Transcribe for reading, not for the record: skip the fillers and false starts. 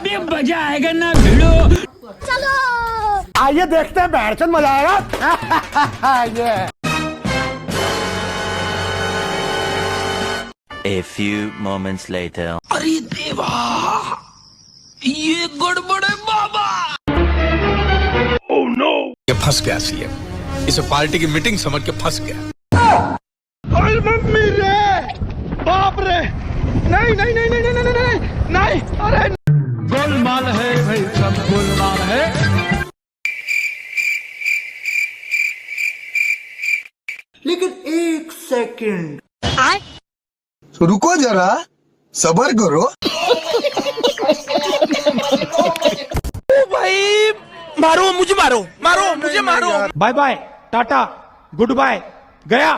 अभी मजा आएगा ना भिड़ो. चलो आइए देखते हैं बैठ मजा आएगा. ये A few moments later. अरे देवा, ये गड़बड़ है बाबा. ये फंस गया सीएम. इसे पार्टी की मीटिंग समझ के फंस गया. मम्मी रे, बाप रे, नहीं नहीं नहीं नहीं नहीं नहीं नहीं, अरे गोलमाल है भाई, सब गोलमाल है. लेकिन एक सेकंड, रुको जरा, सबर करो. भाई मारो मुझे, मारो मारो मुझे, मारो. Bye bye, tata, goodbye, गया.